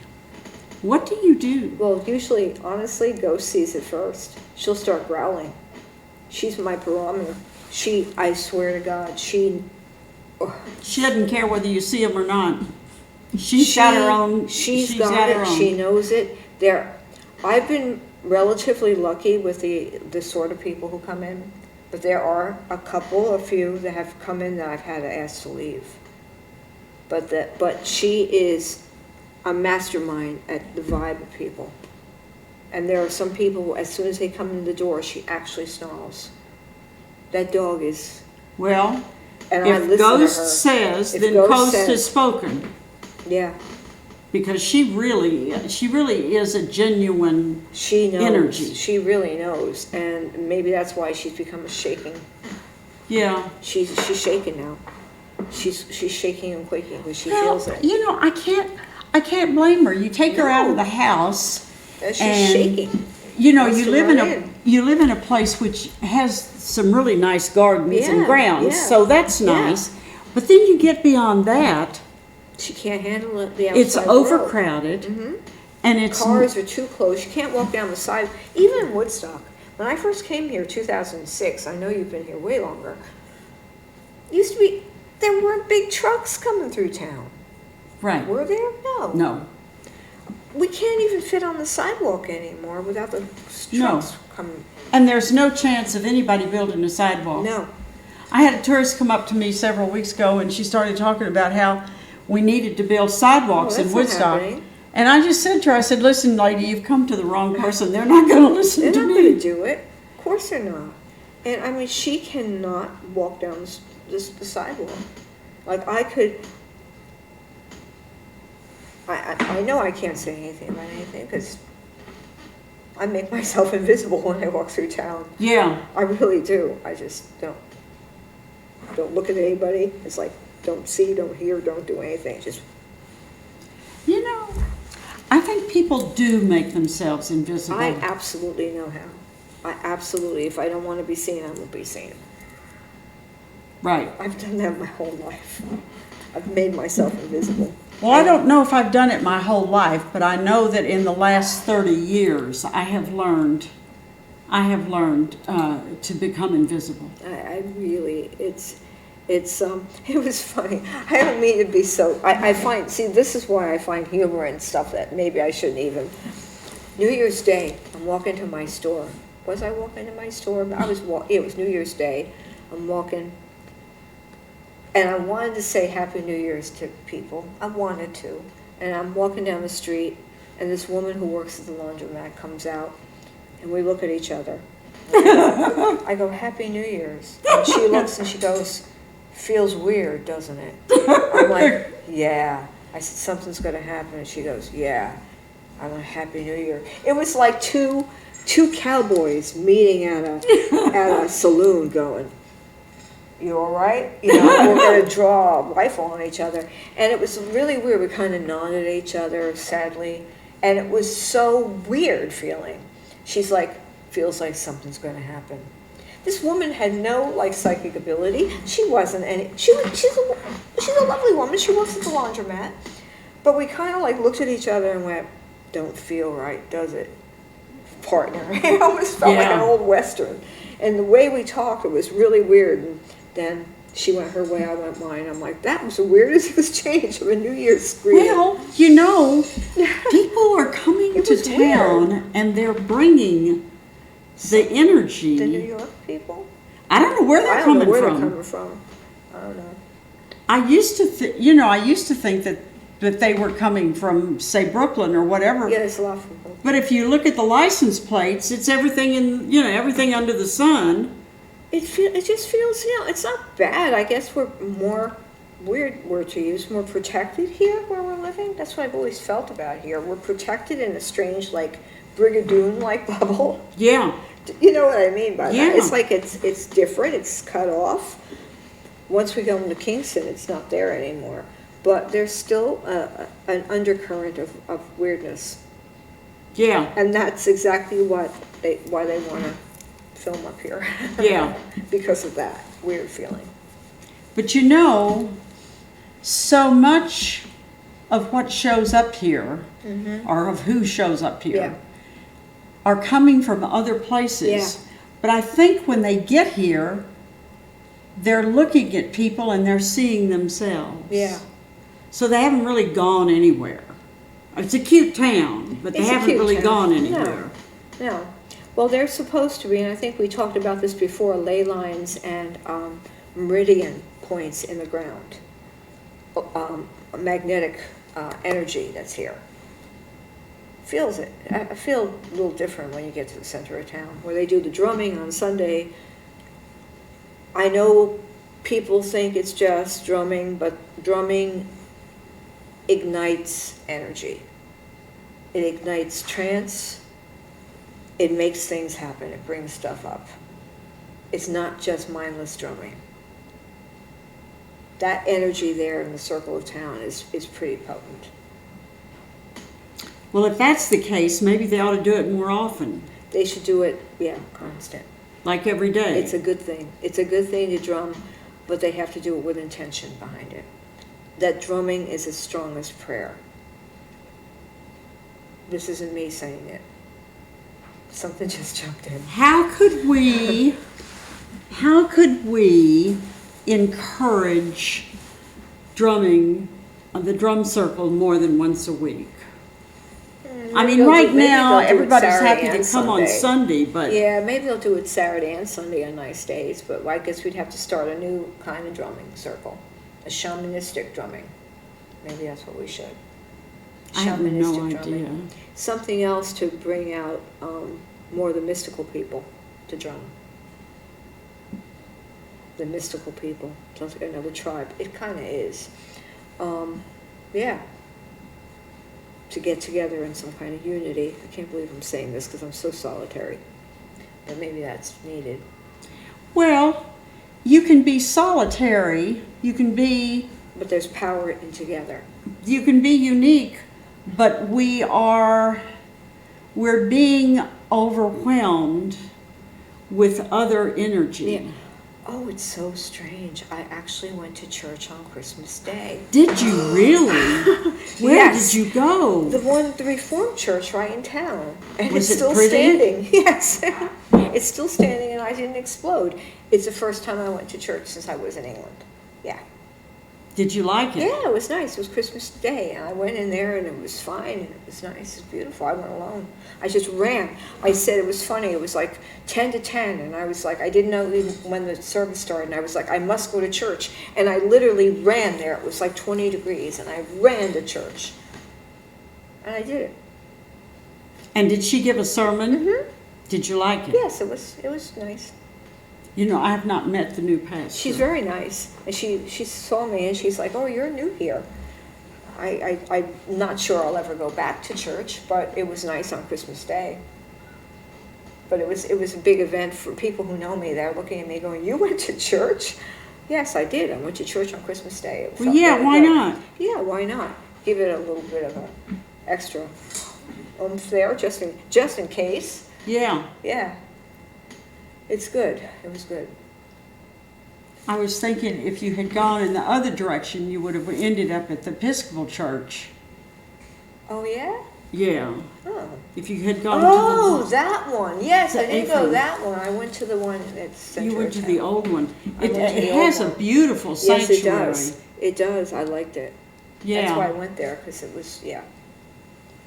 what do you do? Well, usually, honestly, Ghost sees it first. She'll start growling. She's my barometer. I swear to God, She doesn't care whether you see them or not. She's got her own. She's got it. She knows it. I've been relatively lucky with the sort of people who come in, but there are a few that have come in that I've had to ask to leave. But she is a mastermind at the vibe of people. And there are some people who, as soon as they come in the door, she actually snarls. That dog is. Well, and I if listen Ghost to her. says, If then Ghost has spoken. Yeah. Because she really is a genuine She knows. energy. She really knows, and maybe that's why she's become a shaking. Yeah. She's shaking now. She's shaking and quaking because she feels it. You know, I can't blame her. You take her out of the house, And she's and shaking. you know, Wants you to live run in in. you live in a place which has some really nice gardens and Yeah, grounds, yeah, so that's yeah. nice. But then you get beyond that, She can't handle it. The outside it's overcrowded, and it's Cars are too close. You can't walk down the side. Even in Woodstock, when I first came here, 2006. I know you've been here way longer. Used to be there weren't big trucks coming through town. right. Were there? No. No, We can't even fit on the sidewalk anymore without the trucks coming. and there's no chance of anybody building a sidewalk. No. I had a tourist come up to me several weeks ago, and she started talking about how we needed to build sidewalks Oh, in that's not Woodstock. happening. And I just said to her, I said, listen, lady, you've come to the wrong person. They're not going to listen They're to not me. going to do it. Of course they're not. And I mean, she cannot walk down the sidewalk. Like I could. I know I can't say anything about anything because I make myself invisible when I walk through town. Yeah. I really do. I just don't look at anybody. It's like don't see, don't hear, don't do anything. Just You know, I think people do make themselves invisible. I absolutely know how. I absolutely. If I don't want to be seen, I won't be seen. Right. I've done that my whole life. I've made myself invisible. Well, I don't know if I've done it my whole life, but I know that in the last 30 years, I have learned to become invisible. I really, it was funny. I don't mean to be so, I find, see, this is why I find humor and stuff that maybe I shouldn't even. New Year's Day, I'm walking to my store. Was I walking to my store? It was New Year's Day. I'm walking, and I wanted to say Happy New Year's to people. I wanted to. And I'm walking down the street, and this woman who works at the laundromat comes out, and we look at each other. I go, Happy New Year's. And she looks and she goes, feels weird, doesn't it? I'm like, yeah. I said, something's going to happen. And she goes, yeah. I'm like, Happy New Year. It was like two cowboys meeting at a saloon going, you all right? You know, we're going to draw a rifle on each other. And it was really weird. We kind of nodded at each other, sadly. And it was so weird feeling. She's like, feels like something's going to happen. This woman had no like psychic ability. She wasn't any. She's a lovely woman. She works at the laundromat. But we kind of like looked at each other and went, "Don't feel right, does it, partner?" It almost felt like an old Western. And the way we talked, it was really weird. And then she went her way, I went mine. I'm like, that was the weirdest exchange of a New Year's greeting. Well, you know, people are coming to town weird. and they're bringing the energy. The New York people? I don't know where they're I don't coming know where from. they're coming from. I don't know. I used to think that they were coming from, say, Brooklyn or whatever. Yeah, there's a lot from Brooklyn. But if you look at the license plates, it's everything everything under the sun. It just feels, it's not bad. I guess we're more, weird word to use, more protected here where we're living. That's what I've always felt about here. We're protected in a strange, like, Brigadoon-like bubble. Yeah. You know what I mean by Yeah. that? It's like it's different. It's cut off. Once we go into Kingston, it's not there anymore. But there's still an undercurrent of weirdness, Yeah, and that's exactly why they want to film up here. yeah. Because of that weird feeling. But you know, so much of what shows up here, or of who shows up here, Yeah. are coming from other places. Yeah. But I think when they get here, they're looking at people and they're seeing themselves. Yeah. So they haven't really gone anywhere. It's a cute town, but they It's a haven't cute really town. gone anywhere. No. Well, they're supposed to be, and I think we talked about this before, ley lines and meridian points in the ground. Magnetic energy that's here. Feels it. I feel a little different when you get to the center of town, where they do the drumming on Sunday. I know people think it's just drumming, but drumming ignites energy. It ignites trance. It makes things happen. It brings stuff up. It's not just mindless drumming. That energy there in the circle of town is pretty potent. Well, if that's the case, maybe they ought to do it more often, They should do it, constant. like every day. It's a good thing. It's a good thing to drum, but they have to do it with intention behind it. That drumming is as strong as prayer. This isn't me saying it. Something just jumped in. How could we encourage drumming, the drum circle, more than once a week? I mean, right now, everybody's happy to come on Sunday, but... Yeah, maybe they'll do it Saturday and Sunday on nice days, but I guess we'd have to start a new kind of drumming circle. A shamanistic drumming. Maybe that's what we should. I have no idea. Something else to bring out more of the mystical people to drum. The mystical people. Sounds like another tribe. It kind of is. Yeah. To get together in some kind of unity. I can't believe I'm saying this because I'm so solitary. But maybe that's needed. Well, you can be solitary, you can be But there's power in together. unique, but we're being overwhelmed with other energy. Yeah. Oh, it's so strange. I actually went to church on Christmas Day. Did you really? Where Yes. did you go? The Reformed church right in town. And Was it's it still pretty? standing. Yes. It's still standing and I didn't explode. It's the first time I went to church since I was in England. Yeah. Did you like it? Yeah, it was nice. It was Christmas Day, and I went in there, and it was fine, and it was nice. It was beautiful. I went alone. I just ran. I said it was funny. It was like 10 to 10, and I was like, I didn't know even when the service started, and I was like, I must go to church. And I literally ran there. It was like 20 degrees, and I ran to church. And I did it. And did she give a sermon? Mm-hmm. Did you like it? Yes, it was nice. You know, I have not met the new pastor. She's very nice. And she saw me, and she's like, oh, you're new here. I'm not sure I'll ever go back to church, but it was nice on Christmas Day. But it was a big event for people who know me. They're looking at me going, you went to church? Yes, I did. I went to church on Christmas Day. It Well, felt yeah, really why good. not? Yeah, why not? Give it a little bit of a extra oomph there, just in case. Yeah. Yeah. It's good. It was good. I was thinking if you had gone in the other direction, you would have ended up at the Episcopal Church. Oh, yeah? Yeah. Oh. If you had gone Oh, to the... that one. Yes, I didn't go Ephraim. that one. I went to the one that's center You went of to town. the old one. I It went to the has old a one. beautiful Yes, sanctuary. it does. It does. I liked it. Yeah. That's why I went there, because it was, yeah.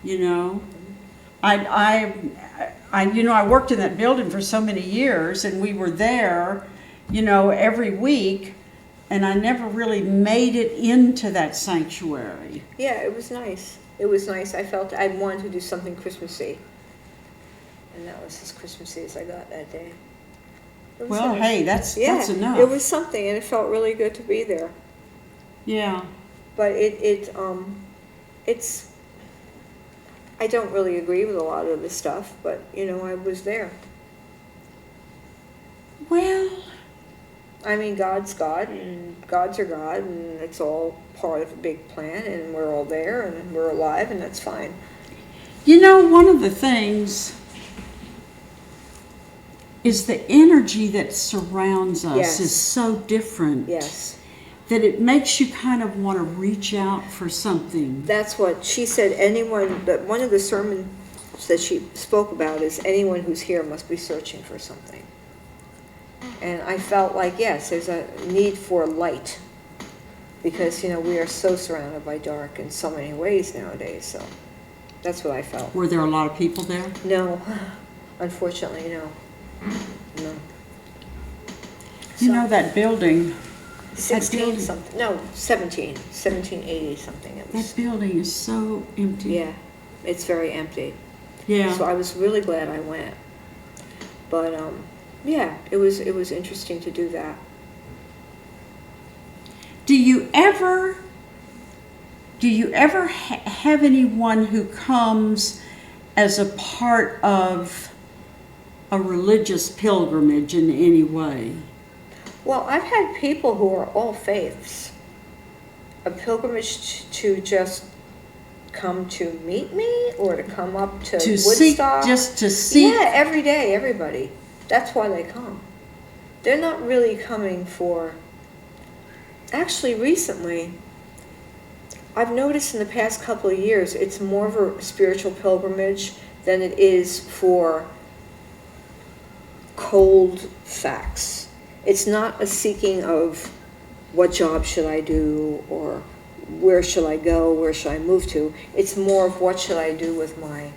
You know, I worked in that building for so many years, and we were there, you know, every week, and I never really made it into that sanctuary. Yeah, it was nice. It was nice. I felt I wanted to do something Christmassy. And that was as Christmassy as I got that day. It was Well, nice. hey, that's enough. It was something, and it felt really good to be there. Yeah. But it's, I don't really agree with a lot of the stuff, but, you know, I was there. Well, I mean, God's God, and gods are God, and it's all part of a big plan, and we're all there, and we're alive, and that's fine. you know, one of the things is the energy that surrounds us Yes. is so different Yes. that it makes you kind of want to reach out for something. That's what she said. Anyone, but one of the sermons that she spoke about is anyone who's here must be searching for something. And I felt like, yes, there's a need for light, because, you know, we are so surrounded by dark in so many ways nowadays. So that's what I felt. Were there a lot of people there? No, unfortunately, no. No. You know that building, 16 building- something, no, 1780 something it was. that building is so empty. Yeah, it's very empty. Yeah. So I was really glad I went. But yeah, it was interesting to do that. Do you ever have anyone who comes as a part of a religious pilgrimage in any way? Well, I've had people who are all faiths. A pilgrimage to just come to meet me, or to come up to Woodstock. Just to seek. Yeah, every day, everybody. That's why they come. They're not really coming for... Actually, recently, I've noticed in the past couple of years, it's more of a spiritual pilgrimage than it is for cold facts. It's not a seeking of what job should I do, or where should I go, where should I move to. It's more of what should I do with my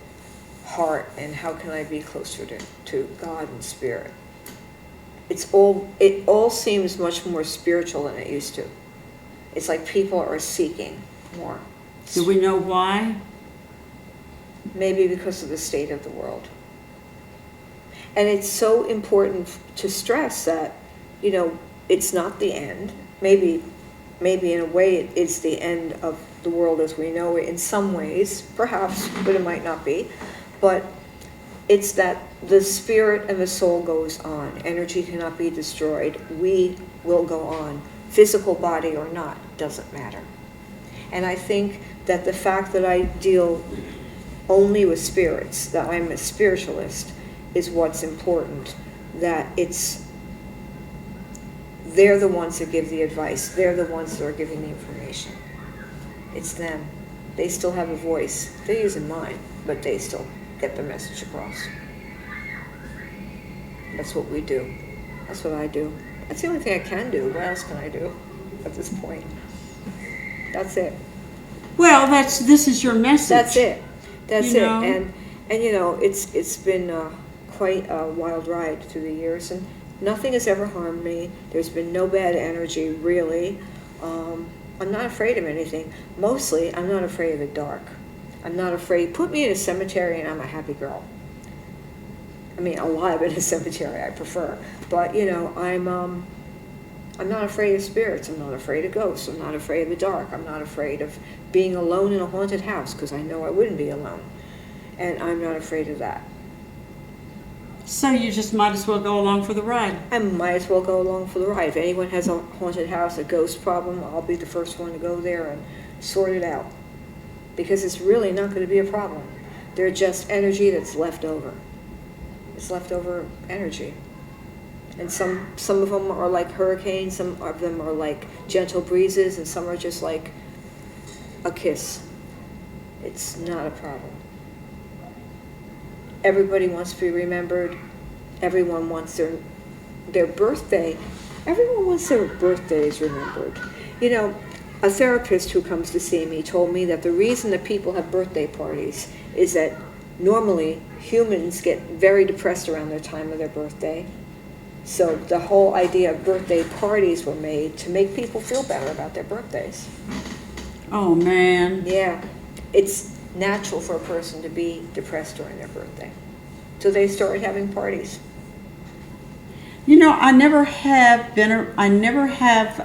heart, and how can I be closer to God and spirit. It all seems much more spiritual than it used to. It's like people are seeking more. Do we know why? Maybe because of the state of the world. And it's so important to stress that, you know, it's not the end. Maybe in a way it's the end of the world as we know it in some ways, perhaps, but it might not be. But it's that the spirit and the soul goes on. Energy cannot be destroyed. We will go on. Physical body or not, doesn't matter. And I think that the fact that I deal only with spirits, that I'm a spiritualist, is what's important. That they're the ones that give the advice. They're the ones that are giving the information. It's them. They still have a voice. They're using mine, but they still get the message across. That's what we do. That's what I do. That's the only thing I can do. What else can I do at this point? That's it. Well, this is your message. That's it. That's You it. know? And you know, it's been quite a wild ride through the years, and nothing has ever harmed me. There's been no bad energy, really. I'm not afraid of anything. Mostly, I'm not afraid of the dark. I'm not afraid. Put me in a cemetery and I'm a happy girl. I mean, alive in a cemetery, I prefer. But, you know, I'm not afraid of spirits. I'm not afraid of ghosts. I'm not afraid of the dark. I'm not afraid of being alone in a haunted house, because I know I wouldn't be alone. And I'm not afraid of that. So you just might as well go along for the ride. I might as well go along for the ride. If anyone has a haunted house, a ghost problem, I'll be the first one to go there and sort it out. Because it's really not going to be a problem. They're just energy that's left over. It's leftover energy. And some of them are like hurricanes, some of them are like gentle breezes, and some are just like a kiss. It's not a problem. Everybody wants to be remembered. Everyone wants their birthday. Everyone wants their birthdays remembered. You know, a therapist who comes to see me told me that the reason that people have birthday parties is that normally humans get very depressed around the time of their birthday. So the whole idea of birthday parties were made to make people feel better about their birthdays. Oh, man. Yeah, it's natural for a person to be depressed during their birthday. So they started having parties. You know, I never have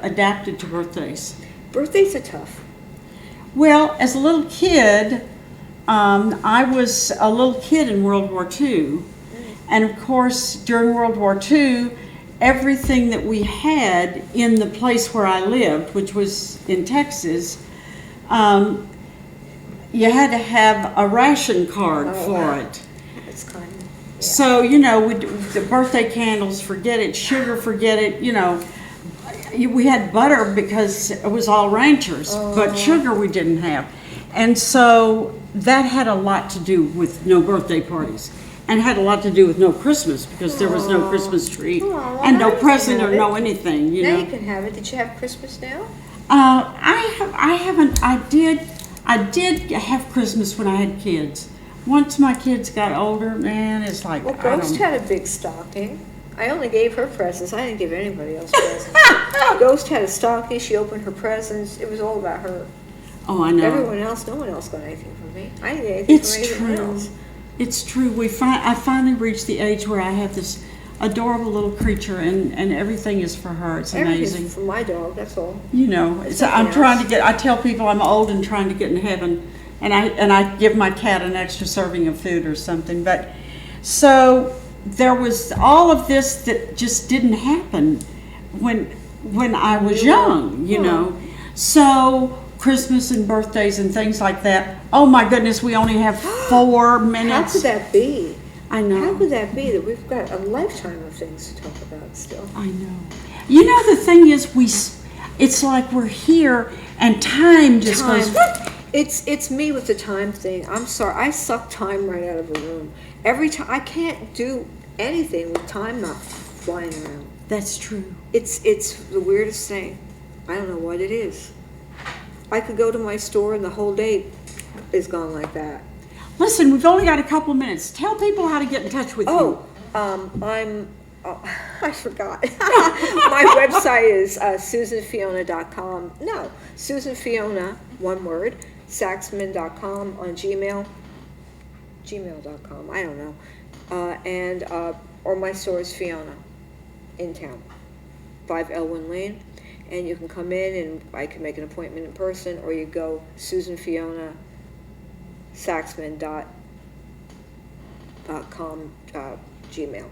adapted to birthdays. Birthdays are tough. Well, as a little kid, I was a little kid in World War II. And of course, during World War II, everything that we had in the place where I lived, which was in Texas, you had to have a ration card for it. It's kind of, yeah. So, the birthday candles, forget it, sugar, forget it, we had butter because it was all ranchers, but sugar we didn't have. And so that had a lot to do with no birthday parties, and had a lot to do with no Christmas because there was no Christmas tree and no present or no anything, Now you can have it. Did you have Christmas now? I haven't. I did have Christmas when I had kids. Once my kids got older, man, it's like, Well, Ghost had a big stocking. I only gave her presents. I didn't give anybody else presents. Ghost had a stocking. She opened her presents. It was all about her. Oh, I know. Everyone else, no one else got anything from me. I didn't get anything from anyone else. It's true. I finally reached the age where I have this adorable little creature, and everything is for her. It's amazing. Everything's for my dog. That's all. I'm trying to get. I tell people I'm old and trying to get in heaven, and I give my cat an extra serving of food or something. But so there was all of this that just didn't happen when I was young. So Christmas and birthdays and things like that. Oh my goodness, we only have 4 minutes. How could that be? I know. How could that be that we've got a lifetime of things to talk about still? I know. The thing is, it's like we're here and time just goes. It's me with the time thing. I'm sorry. I suck time right out of a room. Every time I can't do anything with time not flying around. That's true. It's the weirdest thing. I don't know what it is. I could go to my store and the whole day is gone like that. Listen, we've only got a couple of minutes. Tell people how to get in touch with you. I forgot. My website is SuzanFiona.com. No, SuzanFiona, one word, Saxman.com on gmail.com. I don't know. Or my store is Fiona in town, 5 Elwyn Lane. And you can come in and I can make an appointment in person, or you go SuzanFiona, Saxman.com, Gmail.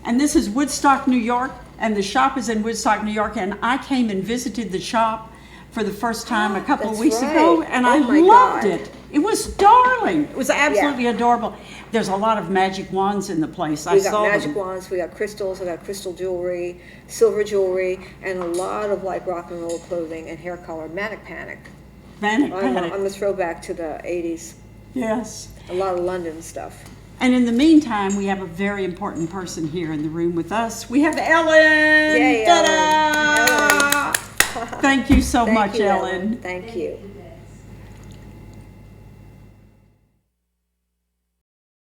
And this is Woodstock, New York, and the shop is in Woodstock, New York, and I came and visited the shop for the first time a couple of weeks ago, and I loved it. It was darling. It was absolutely adorable. There's a lot of magic wands in the place. We got magic wands, we got crystals, we got crystal jewelry, silver jewelry, and a lot of like rock and roll clothing and hair color. Manic Panic. Manic Panic. I'm a throwback to the 80s. Yes. A lot of London stuff. And in the meantime, we have a very important person here in the room with us. We have Ellen. Yay, Ta-da! Ellen. Thank you so much, Ellen. Thank you.